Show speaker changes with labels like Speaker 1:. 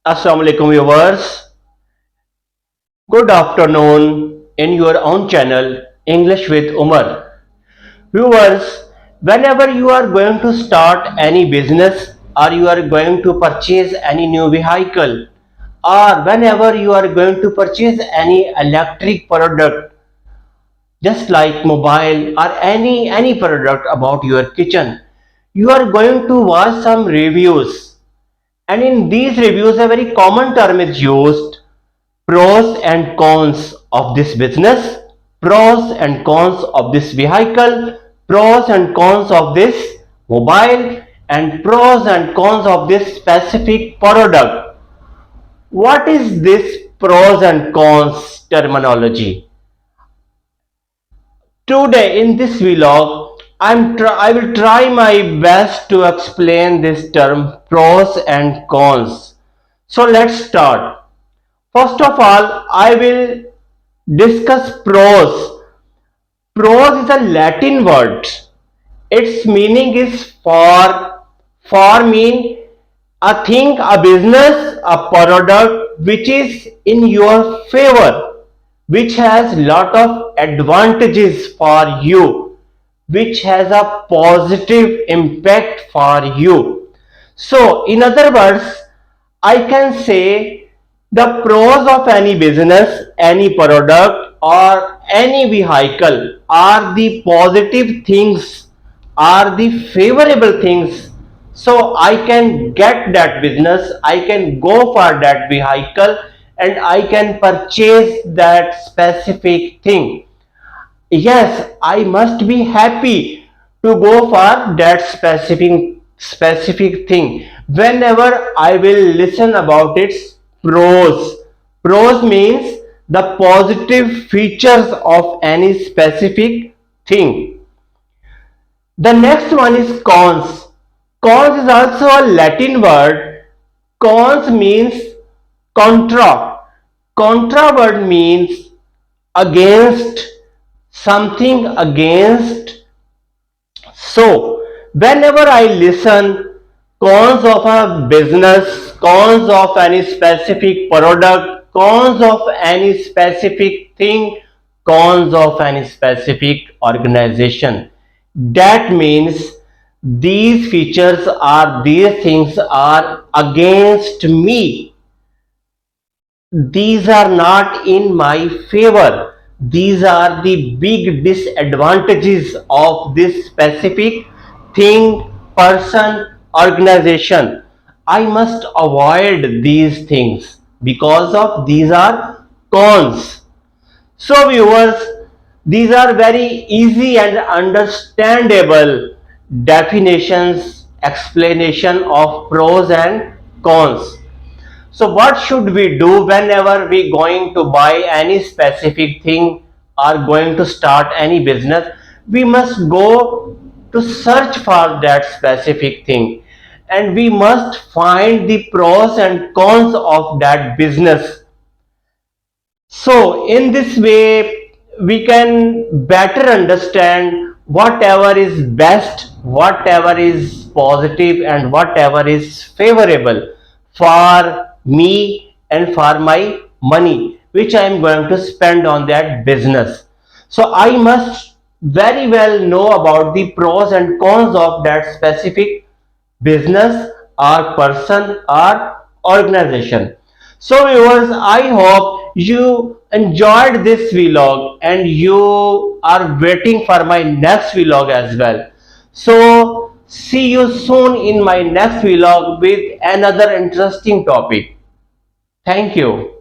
Speaker 1: Assalamu alaikum viewers. Good afternoon in your own channel English with Umar. Viewers, whenever you are going to start any business or you are going to purchase any new vehicle or whenever you are going to purchase any electric product just like mobile or any product about your kitchen, you are going to watch some reviews, and in these reviews a very common term is used: pros and cons of this business, pros and cons of this vehicle, pros and cons of this mobile, and pros and cons of this specific product. What is this pros and cons terminology? Today in this vlog, I will try my best to explain this term pros and cons. So let's start. First of all, I will discuss pros. Pros is a Latin word. Its meaning is for. For mean a thing, a business, a product which is in your favor, which has lot of advantages for you, which has a positive impact for you. So, in other words, I can say the pros of any business, any product, or any vehicle are the positive things, are the favorable things. So I can get that business, I can go for that vehicle, and I can purchase that specific thing. Yes, I must be happy to go for that specific thing whenever I will listen about its pros. Pros means the positive features of any specific thing. The next one is cons. Cons is also a Latin word. Cons means contra. Contra word means against, something against. So, whenever I listen cons of a business, cons of any specific product, cons of any specific thing, cons of any specific organization, that means these features are, these things are against me, these are not in my favor, these are the big disadvantages of this specific thing, person, organization. I must avoid these things because of these are cons. So viewers, these are very easy and understandable definitions, explanation of pros and cons. So what should we do whenever we going to buy any specific thing or going to start any business? We must go to search for that specific thing, and we must find the pros and cons of that business. So in this way, we can better understand whatever is best, whatever is positive, and whatever is favorable for me and for my money, which I am going to spend on that business. So I must very well know about the pros and cons of that specific business or person or organization. So viewers, I hope you enjoyed this vlog and you are waiting for my next vlog as well. So see you soon in my next vlog with another interesting topic. Thank you.